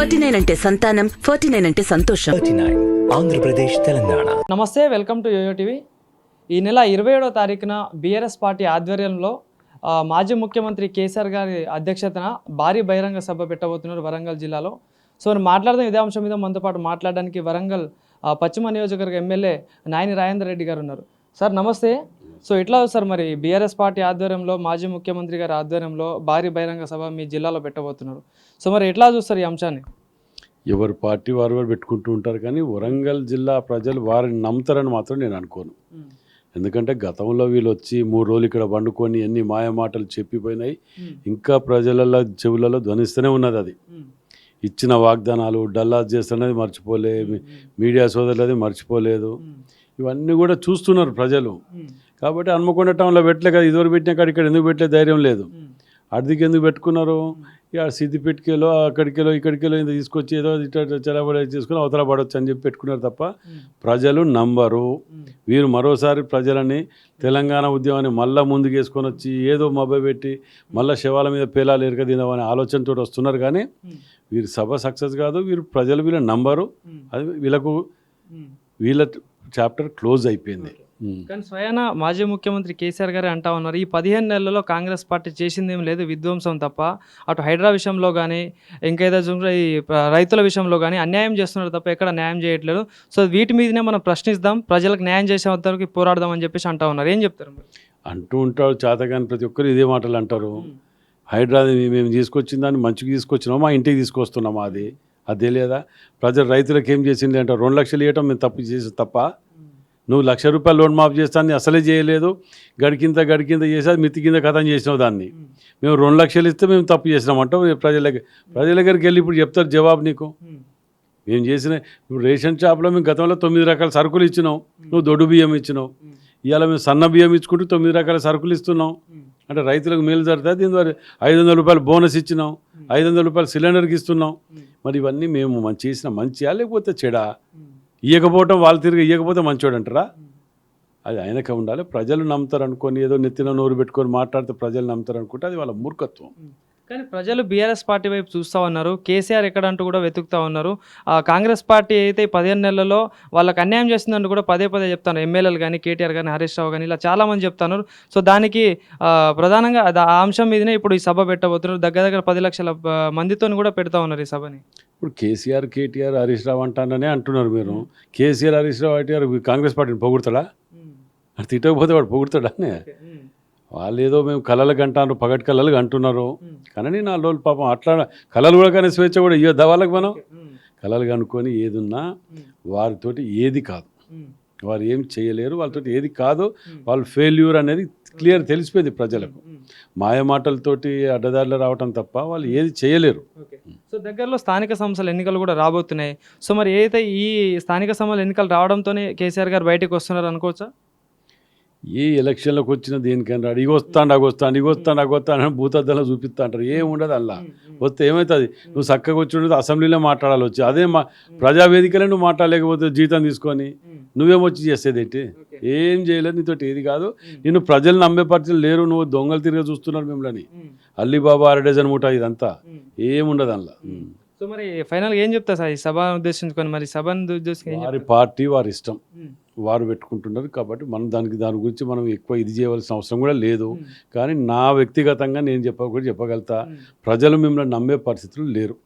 39 అంటే సంతానం, 49 అంటే సంతోషం. 39 ఆంధ్రప్రదేశ్ తెలంగాణ. నమస్తే, వెల్కమ్ టు యోయో టీవీ. ఈ నెల 27వ తారీఖున బీఆర్ఎస్ పార్టీ ఆధ్వర్యంలో మాజీ ముఖ్యమంత్రి కేసీఆర్ గారి అధ్యక్షతన భారీ బహిరంగ సభ పెట్టబోతున్నారు వరంగల్ జిల్లాలో. సో మనం మాట్లాడదాం ఇదే అంశం మీద. మనతో పాటు మాట్లాడడానికి వరంగల్ పశ్చిమ నియోజకవర్గ ఎమ్మెల్యే నాయని రాజేందర్ రెడ్డి గారు ఉన్నారు. సార్ నమస్తే. సో ఎట్లా సార్ మరి బీఆర్ఎస్ పార్టీ ఆధ్వర్యంలో మాజీ ముఖ్యమంత్రి గారి ఆధ్వర్యంలో భారీ బహిరంగ సభ మీ జిల్లాలో పెట్టబోతున్నారు. సో మరి ఎట్లా చూస్తారు ఈ అంశాన్ని? ఎవరి పార్టీ వారు పెట్టుకుంటూ ఉంటారు, కానీ వరంగల్ జిల్లా ప్రజలు వారిని నమ్ముతారని మాత్రం నేను అనుకోను. ఎందుకంటే గతంలో వీళ్ళు వచ్చి 3 రోజులు ఇక్కడ వండుకొని ఎన్ని మాయమాటలు చెప్పిపోయినాయి, ఇంకా ప్రజలలో చెవులలో ధ్వనిస్తూనే ఉన్నది. అది ఇచ్చిన వాగ్దానాలు డల్లాస్ చేస్తున్నది మర్చిపోలే, మీడియా సోదరులది మర్చిపోలేదు. ఇవన్నీ కూడా చూస్తున్నారు ప్రజలు. కాబట్టి హన్మకొండ టౌన్లో పెట్టలే కదా, ఇదివరకు పెట్టిన కాడ ఇక్కడ ఎందుకు పెట్టలే ధైర్యం లేదు. అడిదికి ఎందుకు పెట్టుకున్నారు? ఇక సిద్దిపేటకెలో అక్కడికెలో ఇక్కడికెలో ఇంత తీసుకొచ్చి ఏదో ఇట్లా చలబడి చేసుకుని అవతల పడవచ్చు అని చెప్పి పెట్టుకున్నారు తప్ప ప్రజలు నంబరు. వీరు మరోసారి ప్రజలని తెలంగాణ ఉద్యమాన్ని మళ్ళీ ముందుకు వేసుకొని వచ్చి ఏదో మభ్య పెట్టి మళ్ళీ శవాల మీద పేలాలు ఎరగదిందామనే ఆలోచనతో వస్తున్నారు. కానీ వీరి సభ సక్సెస్ కాదు. వీరు ప్రజలు వీళ్ళ నంబరు. అది వీళ్ళ చాప్టర్ క్లోజ్ అయిపోయింది. కానీ స్వయాన మాజీ ముఖ్యమంత్రి కేసీఆర్ గారే అంటా ఉన్నారు, ఈ 15 నెలల్లో కాంగ్రెస్ పార్టీ చేసిందేం లేదు, విధ్వంసం తప్ప. అటు హైడ్రా విషయంలో కానీ ఇంకేదో ఈ రైతుల విషయంలో కానీ అన్యాయం చేస్తున్నారు తప్ప ఎక్కడ న్యాయం చేయట్లేదు. సో వీటి మీదనే మనం ప్రశ్నిస్తాం, ప్రజలకు న్యాయం చేసే వరకు పోరాడదాం అని చెప్పేసి అంటా ఉన్నారు. ఏం చెప్తారు? అంటూ ఉంటారు చేతగాని ప్రతి ఒక్కరు ఇదే మాటలు అంటారు. హైడ్రా మేము తీసుకొచ్చిన దాన్ని మంచిగా తీసుకొచ్చినామా, మా ఇంటికి తీసుకొస్తున్నామా? అది తెలియదా? ప్రజలు రైతులకు ఏం చేసింది అంటారు. 2 లక్షలు ఇవ్వటం మేము తప్పు చేసి తప్ప, నువ్వు ₹1,00,000 లోన్ మాఫ్ చేస్తాను అసలే చేయలేదు, గడికింత చేసి అది మిత్తి కింద కథం చేసినావు దాన్ని. మేము 2 లక్షలు ఇస్తే మేము తప్పు చేసినామంటావు. ప్రజల దగ్గరికి వెళ్ళి ఇప్పుడు చెప్తారు జవాబు నీకు. మేము చేసిన ఇప్పుడు రేషన్ షాప్లో మేము గతంలో 9 రకాల సరుకులు ఇచ్చినావు, నువ్వు దొడ్డు బియ్యం ఇచ్చినావు. ఇవాళ మేము సన్న బియ్యం ఇచ్చుకుంటూ 9 రకాల సరుకులు ఇస్తున్నాం. అంటే రైతులకు మేలు జరుగుతుంది. దీని ద్వారా ₹500 బోనస్ ఇచ్చినాం, ₹500 సిలిండర్కి ఇస్తున్నాం. మరి ఇవన్నీ మేము చేసిన మంచియా లేకపోతే చెడా? ఇవ్వకపోవటం వాళ్ళు తిరిగి ఇవ్వకపోతే మంచోడు అంటారా? అది ఆయనకే ఉండాలి. ప్రజలు నమ్ముతారు అనుకొని ఏదో నెత్తిన నోరు పెట్టుకొని మాట్లాడితే ప్రజలు నమ్ముతారు అనుకుంటే అది వాళ్ళ మూర్ఖత్వం. కానీ ప్రజలు బీఆర్ఎస్ పార్టీ వైపు చూస్తూ ఉన్నారు, కేసీఆర్ ఎక్కడంటూ కూడా వెతుకుతూ ఉన్నారు. కాంగ్రెస్ పార్టీ అయితే 15 నెలల్లో వాళ్ళకి అన్యాయం చేస్తుందంటూ కూడా పదే చెప్తాను. ఎమ్మెల్యేలు కానీ, కేటీఆర్ కానీ, హరీష్ రావు కానీ ఇలా చాలామంది చెప్తున్నారు. సో దానికి ప్రధానంగా ఆ అంశం మీదనే ఇప్పుడు ఈ సభ పెట్టబోతున్నారు. దగ్గర 10 లక్షల మందితో కూడా పెడతా ఉన్నారు ఈ సభని. ఇప్పుడు కేసీఆర్, కేటీఆర్, హరీష్ రావు అంటాననే అంటున్నారు మీరు. కేసీఆర్, హరీష్ రావు అంటే కాంగ్రెస్ పార్టీని పొగుడతాడా? అది తిట్టకపోతే వాడు పొగుడతాడా? వాళ్ళు ఏదో మేము కళలకు అంటారు, పగటి కళలకు అంటున్నారు. కానీ 4 రోజులు పాపం అట్లా కళలు కూడా కానీ స్వేచ్ఛ కూడా ఇవ్వద్దా వాళ్ళకి? మనం కళలు కనుక్కొని ఏదున్నా వారితోటి ఏది కాదు, వారు ఏం చేయలేరు, వాళ్ళతో ఏది కాదు, వాళ్ళు ఫెయిల్యూర్ అనేది క్లియర్ తెలిసిపోయింది ప్రజలకు. మాయమాటలతోటి అడ్డదారిలో రావటం తప్ప వాళ్ళు ఏది చేయలేరు. సో దగ్గరలో స్థానిక సంస్థల ఎన్నికలు కూడా రాబోతున్నాయి. సో మరి ఏదైతే ఈ స్థానిక సంస్థల ఎన్నికలు రావడంతోనే కేసీఆర్ గారు బయటకు వస్తున్నారు అనుకోవచ్చా? ఏ ఎలక్షన్లకు వచ్చిన దేనికైనా రాడు, ఇగొస్తాను అని భూతద్దంలో చూపిస్తా అంటారు. ఏముండదు అలా. వస్తే ఏమవుతుంది? నువ్వు చక్కగా వచ్చి ఉండదు, అసెంబ్లీలో మాట్లాడాలి వచ్చి. అదే ప్రజావేదికలే నువ్వు మాట్లాడలేకపోతే జీతం తీసుకొని నువ్వేమొచ్చి చేసేది ఏంటి? ఏం చేయలేదు, నీతోటి ఏది కాదు. నిన్ను ప్రజలు నమ్మే పరిస్థితులు లేరు. నువ్వు దొంగలు తిరిగి చూస్తున్నారు మిమ్మల్ని. అల్లీబాబా 6 డజన్ మూట ఇదంతా ఏముండదు అందులో. సో మరి ఫైనల్గా ఏం చెప్తా సార్ ఈ సభను ఉద్దేశించుకొని? మరి సభను ఉద్దేశించి వారి పార్టీ వారి ఇష్టం, వారు పెట్టుకుంటున్నారు. కాబట్టి మనం దాని గురించి మనం ఎక్కువ ఇది చేయవలసిన అవసరం కూడా లేదు. కానీ నా వ్యక్తిగతంగా నేను చెప్పగలుగుతా, ప్రజలు మిమ్మల్ని నమ్మే పరిస్థితులు లేరు.